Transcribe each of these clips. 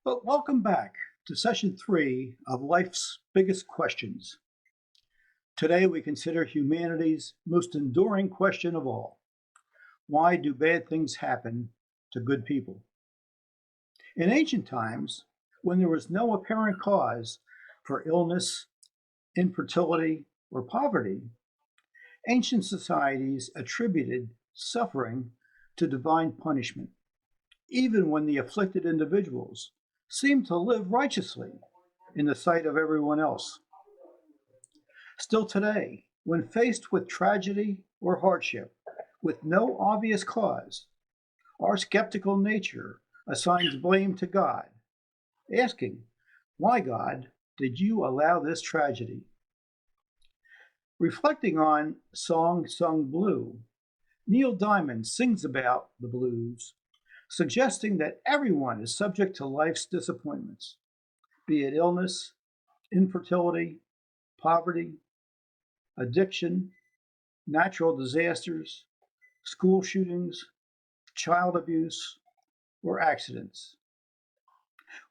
But welcome back to session 3 of Life's Biggest Questions. Today we consider humanity's most enduring question of all. Why do bad things happen to good people? In ancient times, when there was no apparent cause for illness, infertility, or poverty, ancient societies attributed suffering to divine punishment, even when the afflicted individuals seemed to live righteously in the sight of everyone else. Still today, when faced with tragedy or hardship with no obvious cause, our skeptical nature assigns blame to God, asking, "Why, God, did you allow this tragedy?" Reflecting on Song Sung Blue, Neil Diamond sings about the blues, suggesting that everyone is subject to life's disappointments, be it illness, infertility, poverty, addiction, natural disasters, school shootings, child abuse, or accidents.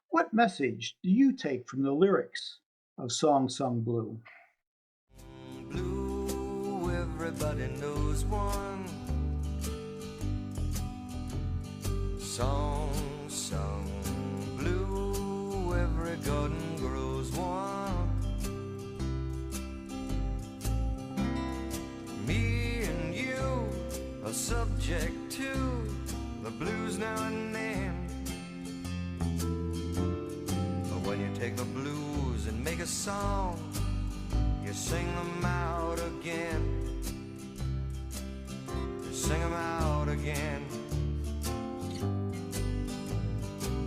What message do you take from the lyrics of Song Sung Blue? Blue, everybody knows one. Song sung blue, every garden grows one. Me and you are subject to the blues now and then. But when you take the blues and make a song, you sing them out again. You sing them out again.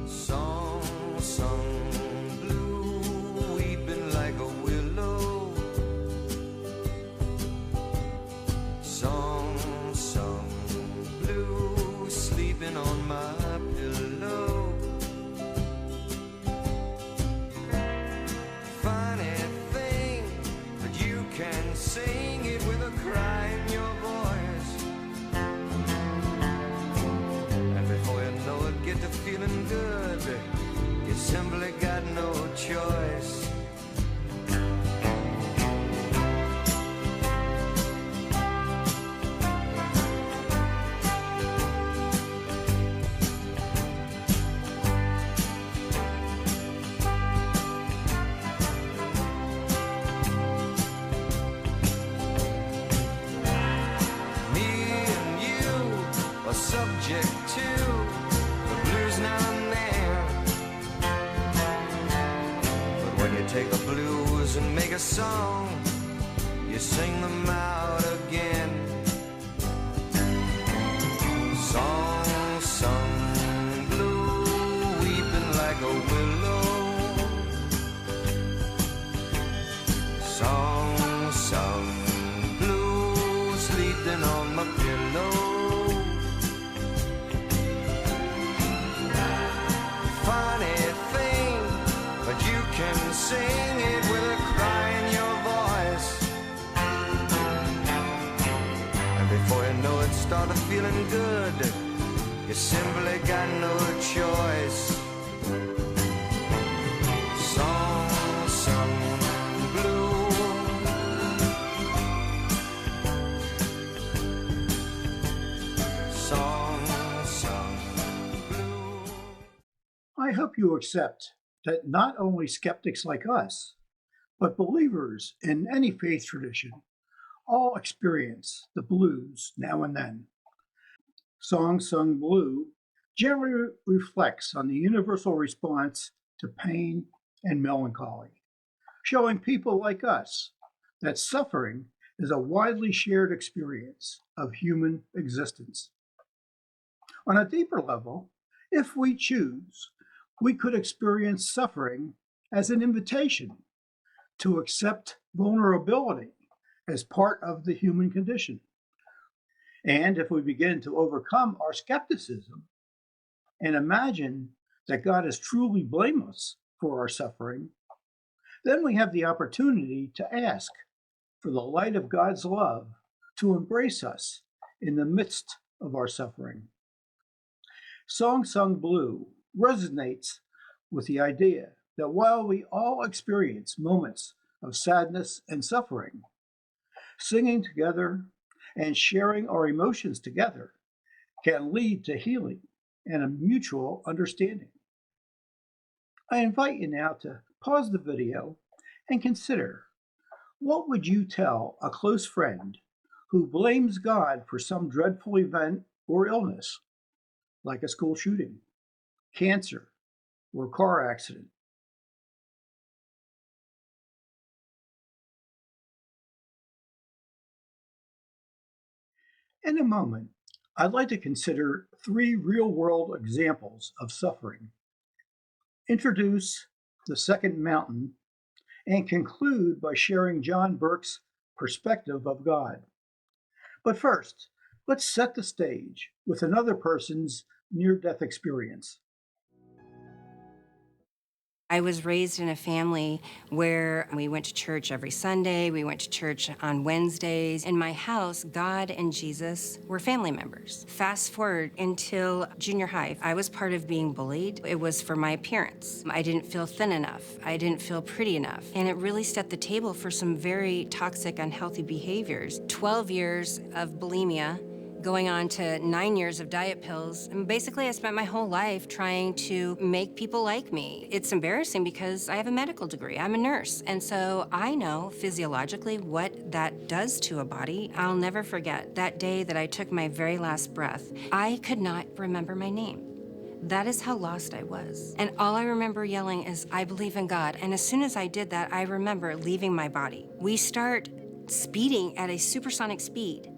Song sung blue, weeping like a willow. Song sung blue, sleeping on my pillow. Funny thing, but you can sing it with a cry in your voice. And before you know it, get to feeling good. You simply got no choice. Me and you are subject to the blues now and then. But when you take the blues and make a song, you sing them out again. Song sung blue, weeping like a willow. Song sung blue, sleeping on my pillow. Funny thing, but you can sing it with a cry in your voice. And before you know it, started feeling good. You simply got no choice. Song sung blue. Song sung blue. I hope you accept that not only skeptics like us, but believers in any faith tradition all experience the blues now and then. Song Sung Blue generally reflects on the universal response to pain and melancholy, showing people like us that suffering is a widely shared experience of human existence. On a deeper level, if we choose, we could experience suffering as an invitation to accept vulnerability as part of the human condition. And if we begin to overcome our skepticism and imagine that God is truly blameless for our suffering, then we have the opportunity to ask for the light of God's love to embrace us in the midst of our suffering. Song Sung Blue resonates with the idea that while we all experience moments of sadness and suffering, singing together and sharing our emotions together can lead to healing and a mutual understanding. I invite you now to pause the video and consider, what would you tell a close friend who blames God for some dreadful event or illness, like a school shooting, cancer, or car accident? In a moment, I'd like to consider 3 real-world examples of suffering, introduce the second mountain, and conclude by sharing John Burke's perspective of God. But first, let's set the stage with another person's near-death experience. I was raised in a family where we went to church every Sunday, we went to church on Wednesdays. In my house, God and Jesus were family members. Fast forward until junior high, I was part of being bullied. It was for my appearance. I didn't feel thin enough. I didn't feel pretty enough. And it really set the table for some very toxic, unhealthy behaviors. 12 years of bulimia, going on to 9 years of diet pills. And basically, I spent my whole life trying to make people like me. It's embarrassing because I have a medical degree. I'm a nurse. And so I know physiologically what that does to a body. I'll never forget that day that I took my very last breath. I could not remember my name. That is how lost I was. And all I remember yelling is, I believe in God. And as soon as I did that, I remember leaving my body. We start speeding at a supersonic speed,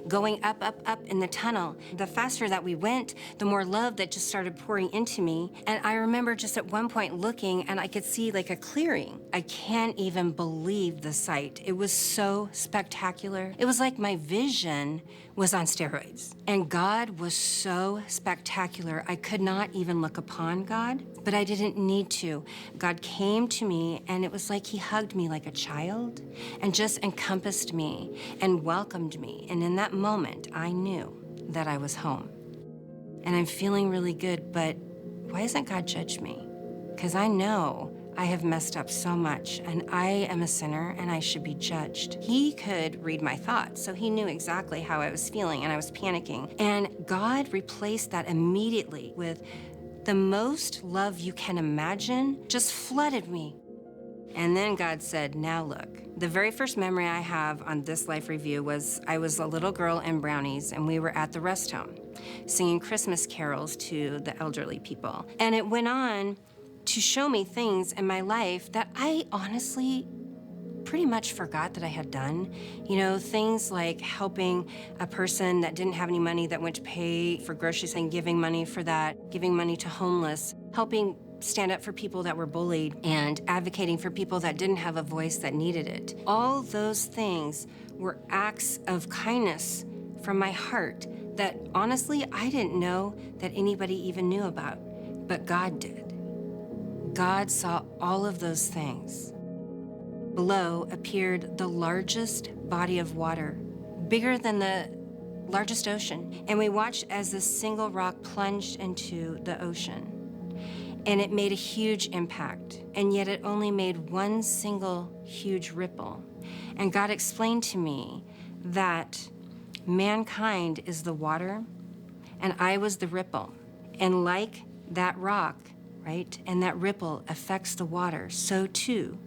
going up, up, up in the tunnel. The faster that we went, the more love that just started pouring into me. And I remember just at one point looking and I could see like a clearing. I can't even believe the sight. It was so spectacular. It was like my vision was on steroids. And God was so spectacular. I could not even look upon God, but I didn't need to. God came to me and it was like he hugged me like a child and just encompassed me and welcomed me. And in that moment, I knew that I was home. And I'm feeling really good, but why doesn't God judge me? Because I know I have messed up so much, and I am a sinner, and I should be judged. He could read my thoughts, so he knew exactly how I was feeling, and I was panicking. And God replaced that immediately with the most love you can imagine, just flooded me. And then God said, now look. The very first memory I have on this life review was I was a little girl in Brownies, and we were at the rest home singing Christmas carols to the elderly people. And it went on to show me things in my life that I honestly pretty much forgot that I had done. You know, things like helping a person that didn't have any money that went to pay for groceries and giving money for that, giving money to homeless, helping stand up for people that were bullied, and advocating for people that didn't have a voice that needed it. All those things were acts of kindness from my heart that honestly I didn't know that anybody even knew about, but God did. God saw all of those things. Below appeared the largest body of water, bigger than the largest ocean. And we watched as this single rock plunged into the ocean. And it made a huge impact, and yet it only made one single huge ripple. And God explained to me that mankind is the water, and I was the ripple. And like that rock, right, and that ripple affects the water, so too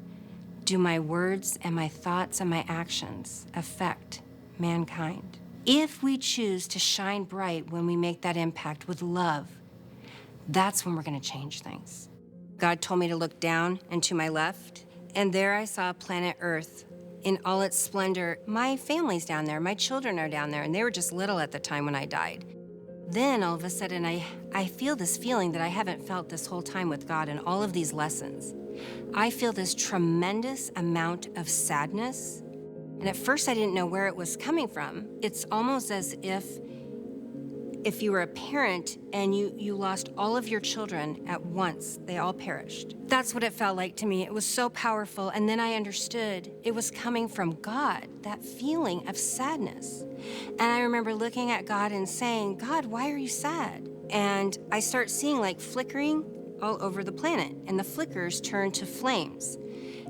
do my words and my thoughts and my actions affect mankind. If we choose to shine bright when we make that impact with love, that's when we're gonna change things. God told me to look down and to my left, and there I saw planet Earth in all its splendor. My family's down there, my children are down there, and they were just little at the time when I died. Then all of a sudden, I feel this feeling that I haven't felt this whole time with God and all of these lessons. I feel this tremendous amount of sadness. And at first I didn't know where it was coming from. It's almost as if you were a parent and you lost all of your children at once, they all perished. That's what it felt like to me. It was so powerful. And then I understood it was coming from God, that feeling of sadness. And I remember looking at God and saying, God, why are you sad? And I start seeing like flickering all over the planet, and the flickers turned to flames.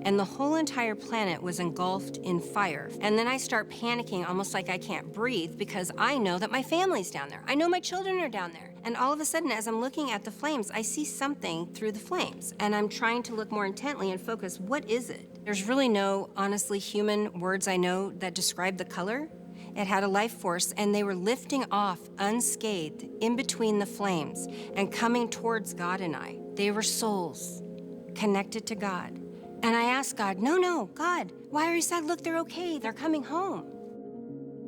And the whole entire planet was engulfed in fire. And then I start panicking, almost like I can't breathe, because I know that my family's down there. I know my children are down there. And all of a sudden, as I'm looking at the flames, I see something through the flames. And I'm trying to look more intently and focus, what is it? There's really no, honestly, human words I know that describe the color. It had a life force, and they were lifting off unscathed in between the flames and coming towards God and I. They were souls connected to God. And I asked God, no, God, why are you sad? Look, they're okay. They're coming home.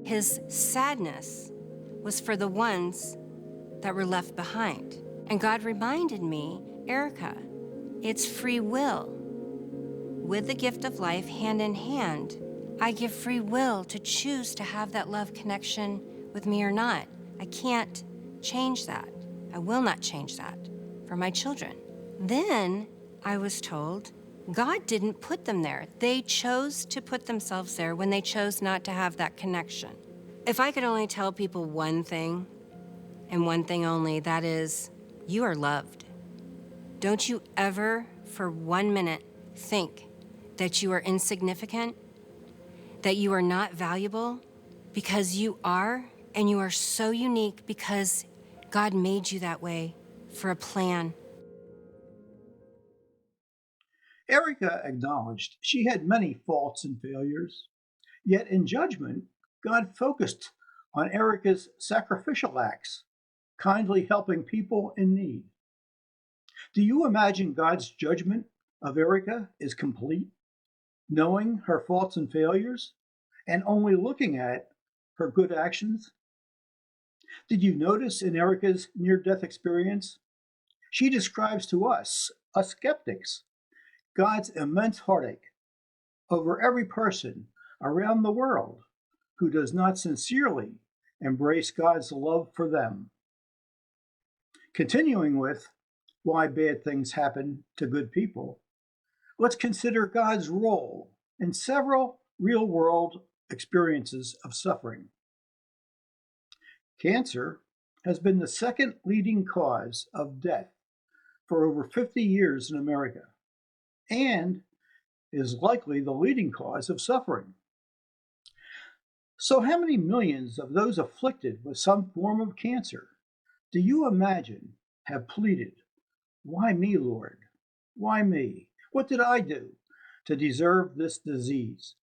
His sadness was for the ones that were left behind. And God reminded me, Erica, it's free will. With the gift of life, hand in hand, I give free will to choose to have that love connection with me or not. I can't change that. I will not change that for my children. Then I was told, God didn't put them there. They chose to put themselves there when they chose not to have that connection. If I could only tell people one thing, and one thing only, that is, you are loved. Don't you ever, for 1 minute, think that you are insignificant, that you are not valuable, because you are, and you are so unique because God made you that way for a plan. Erica acknowledged she had many faults and failures, yet in judgment, God focused on Erica's sacrificial acts, kindly helping people in need. Do you imagine God's judgment of Erica is complete, knowing her faults and failures, and only looking at her good actions? Did you notice in Erica's near-death experience? She describes to us skeptics, God's immense heartache over every person around the world who does not sincerely embrace God's love for them. Continuing with why bad things happen to good people, let's consider God's role in several real-world experiences of suffering. Cancer has been the second leading cause of death for over 50 years in America, and is likely the leading cause of suffering. So how many millions of those afflicted with some form of cancer do you imagine have pleaded, "Why me, Lord? Why me? What did I do to deserve this disease?"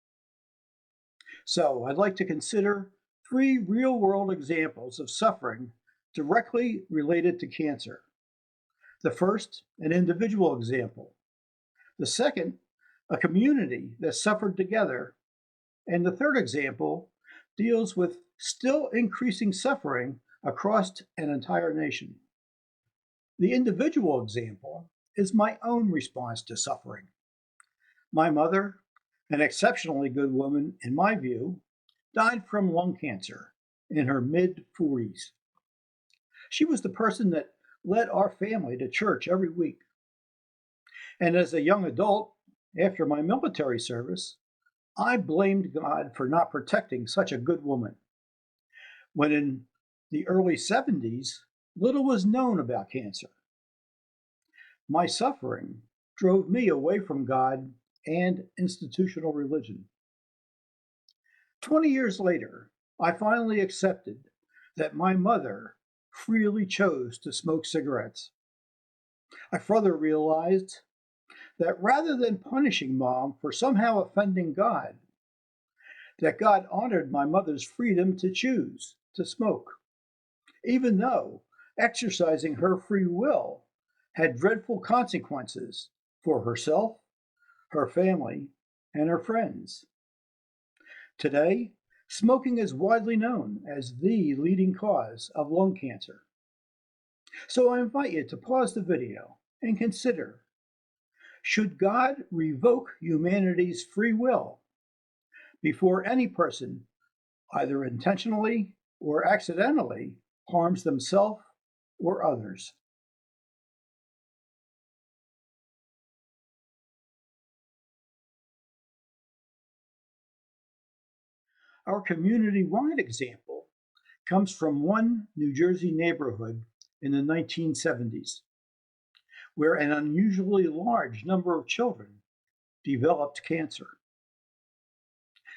So I'd like to consider 3 real-world examples of suffering directly related to cancer. The first, an individual example. The second, a community that suffered together. And the third example deals with still increasing suffering across an entire nation. The individual example is my own response to suffering. My mother, an exceptionally good woman in my view, died from lung cancer in her mid-40s. She was the person that led our family to church every week. And as a young adult, after my military service, I blamed God for not protecting such a good woman. When in the early 70s, little was known about cancer. My suffering drove me away from God and institutional religion. 20 years later, I finally accepted that my mother freely chose to smoke cigarettes. I further realized that rather than punishing Mom for somehow offending God, that God honored my mother's freedom to choose to smoke, even though exercising her free will had dreadful consequences for herself, her family, and her friends. Today, smoking is widely known as the leading cause of lung cancer. So I invite you to pause the video and consider, should God revoke humanity's free will before any person, either intentionally or accidentally, harms themselves or others? Our community-wide example comes from one New Jersey neighborhood in the 1970s. where an unusually large number of children developed cancer.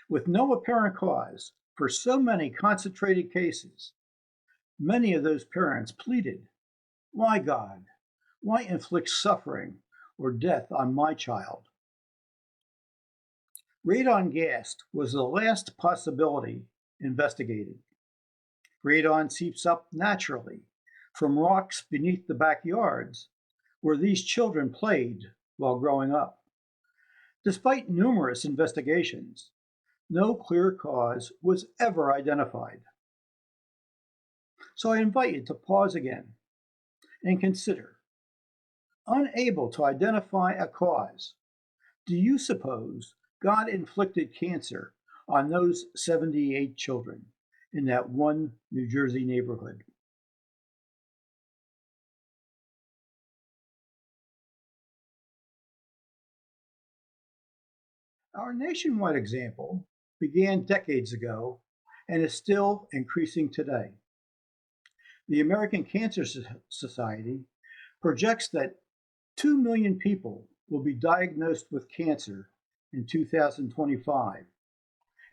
With no apparent cause for so many concentrated cases, many of those parents pleaded, "Why, God? Why inflict suffering or death on my child?" Radon gas was the last possibility investigated. Radon seeps up naturally from rocks beneath the backyards where these children played while growing up. Despite numerous investigations, no clear cause was ever identified. So I invite you to pause again and consider, unable to identify a cause, do you suppose God inflicted cancer on those 78 children in that one New Jersey neighborhood? Our nationwide example began decades ago and is still increasing today. The American Cancer Society projects that 2 million people will be diagnosed with cancer in 2025,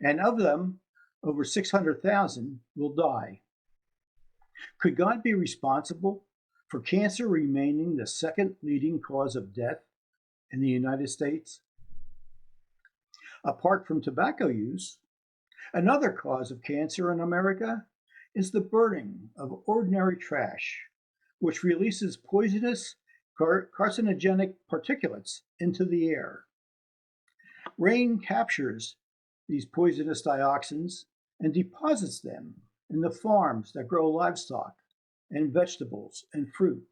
and of them, over 600,000 will die. Could God be responsible for cancer remaining the second leading cause of death in the United States? Apart from tobacco use, another cause of cancer in America is the burning of ordinary trash, which releases poisonous carcinogenic particulates into the air. Rain captures these poisonous dioxins and deposits them in the farms that grow livestock and vegetables and fruit.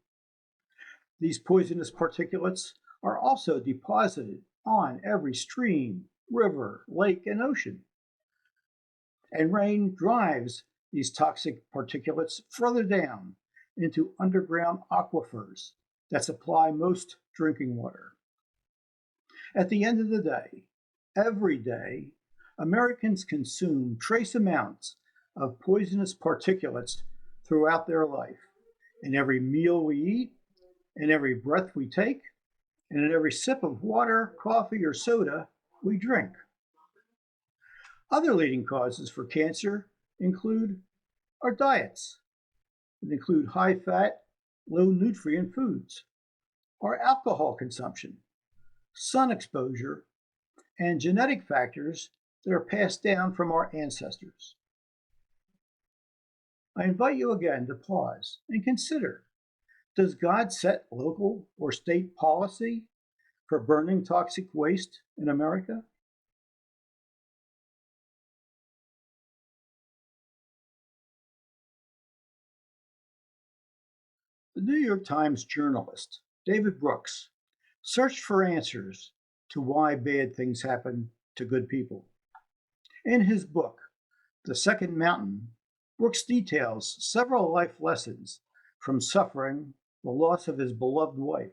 These poisonous particulates are also deposited on every stream, river, lake, and ocean. And rain drives these toxic particulates further down into underground aquifers that supply most drinking water. At the end of the day, every day, Americans consume trace amounts of poisonous particulates throughout their life, in every meal we eat, in every breath we take, and in every sip of water, coffee, or soda we drink. Other leading causes for cancer include our diets. It include high-fat, low-nutrient foods, our alcohol consumption, sun exposure, and genetic factors that are passed down from our ancestors. I invite you again to pause and consider, does God set local or state policy for burning toxic waste in America? The New York Times journalist David Brooks searched for answers to why bad things happen to good people. In his book, The Second Mountain, Brooks details several life lessons from suffering the loss of his beloved wife.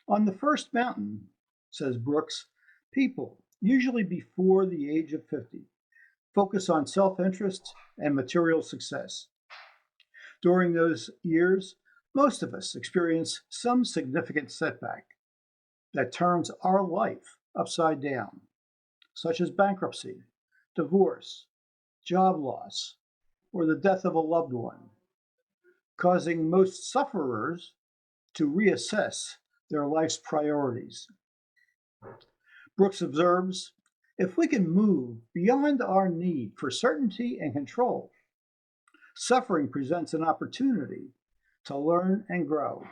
On the first mountain, says Brooks, people, usually before the age of 50, focus on self-interest and material success. During those years, most of us experience some significant setback that turns our life upside down, such as bankruptcy, divorce, job loss, or the death of a loved one, causing most sufferers to reassess their life's priorities. Brooks observes, if we can move beyond our need for certainty and control, suffering presents an opportunity to learn and grow.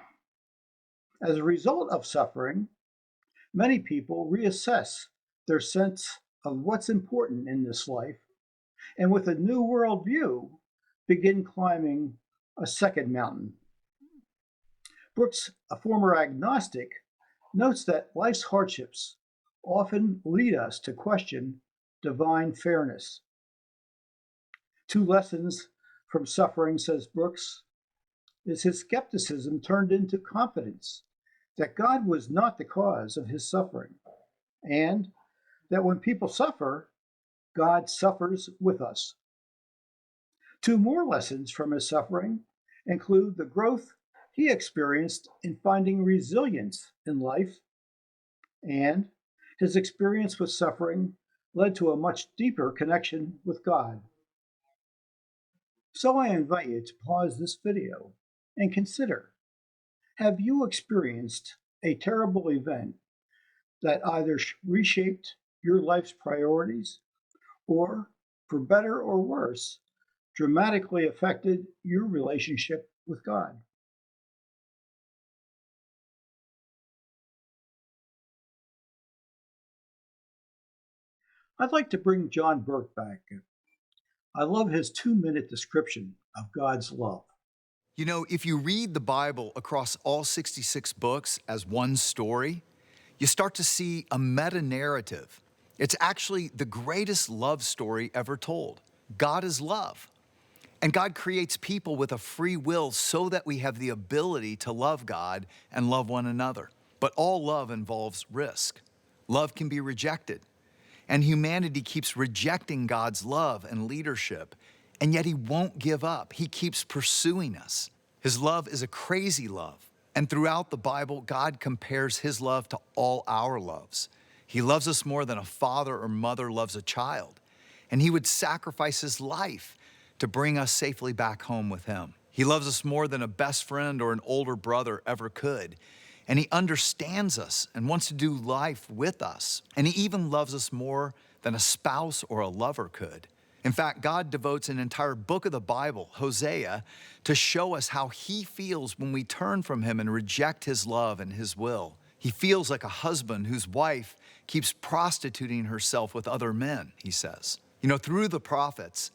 As a result of suffering, many people reassess their sense of what's important in this life, and with a new worldview, begin climbing a second mountain. Brooks, a former agnostic, notes that life's hardships often lead us to question divine fairness. Two lessons from suffering, says Brooks, is his skepticism turned into confidence that God was not the cause of his suffering, and that when people suffer, God suffers with us. Two more lessons from his suffering include the growth he experienced in finding resilience in life, and his experience with suffering led to a much deeper connection with God. So I invite you to pause this video and consider, have you experienced a terrible event that either reshaped your life's priorities or, for better or worse, dramatically affected your relationship with God? I'd like to bring John Burke back. I love his 2-minute description of God's love. You know, if you read the Bible across all 66 books as one story, you start to see a meta narrative. It's actually the greatest love story ever told. God is love. And God creates people with a free will so that we have the ability to love God and love one another. But all love involves risk. Love can be rejected. And humanity keeps rejecting God's love and leadership, and yet He won't give up. He keeps pursuing us. His love is a crazy love. And throughout the Bible, God compares His love to all our loves. He loves us more than a father or mother loves a child, and He would sacrifice His life to bring us safely back home with Him. He loves us more than a best friend or an older brother ever could. And He understands us and wants to do life with us. And He even loves us more than a spouse or a lover could. In fact, God devotes an entire book of the Bible, Hosea, to show us how He feels when we turn from Him and reject His love and His will. He feels like a husband whose wife keeps prostituting herself with other men, he says. You know, through the prophets,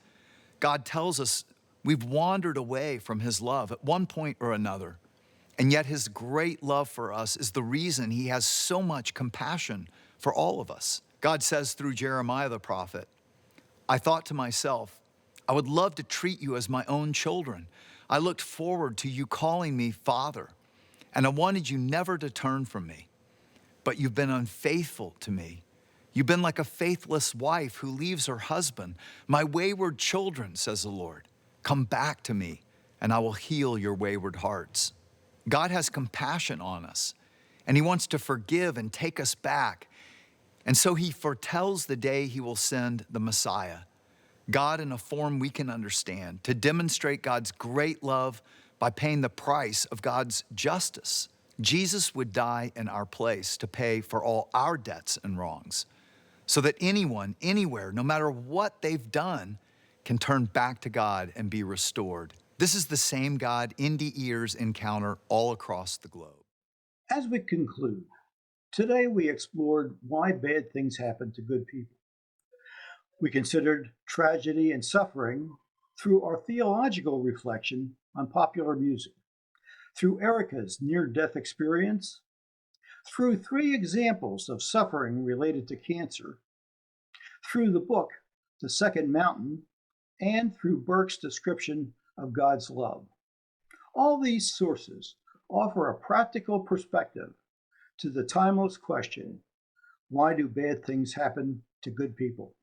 God tells us we've wandered away from His love at one point or another. And yet His great love for us is the reason He has so much compassion for all of us. God says through Jeremiah the prophet, I thought to myself, I would love to treat you as my own children. I looked forward to you calling me Father, and I wanted you never to turn from me. But you've been unfaithful to me. You've been like a faithless wife who leaves her husband. My wayward children, says the Lord, come back to me, and I will heal your wayward hearts. God has compassion on us, and He wants to forgive and take us back. And so He foretells the day He will send the Messiah, God in a form we can understand, to demonstrate God's great love by paying the price of God's justice. Jesus would die in our place to pay for all our debts and wrongs, so that anyone, anywhere, no matter what they've done, can turn back to God and be restored. This is the same God indie ears encounter all across the globe. As we conclude, today we explored why bad things happen to good people. We considered tragedy and suffering through our theological reflection on popular music, through Erica's near-death experience, through 3 examples of suffering related to cancer, through the book, The Second Mountain, and through Burke's description of God's love. All these sources offer a practical perspective to the timeless question, why do bad things happen to good people?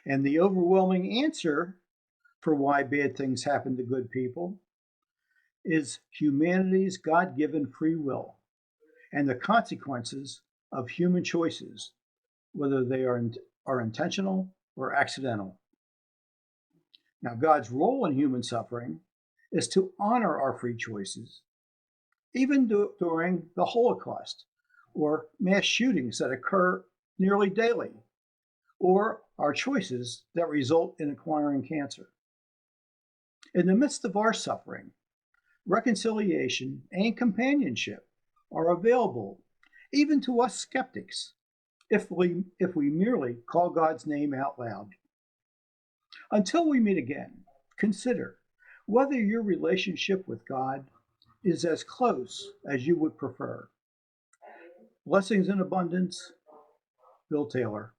And the overwhelming answer for why bad things happen to good people is humanity's God-given free will and the consequences of human choices, whether they are intentional or accidental. Now, God's role in human suffering is to honor our free choices, even during the Holocaust or mass shootings that occur nearly daily, or our choices that result in acquiring cancer. In the midst of our suffering, reconciliation and companionship are available even to us skeptics if we merely call God's name out loud. Until we meet again, consider whether your relationship with God is as close as you would prefer. Blessings in abundance, Bill Taylor.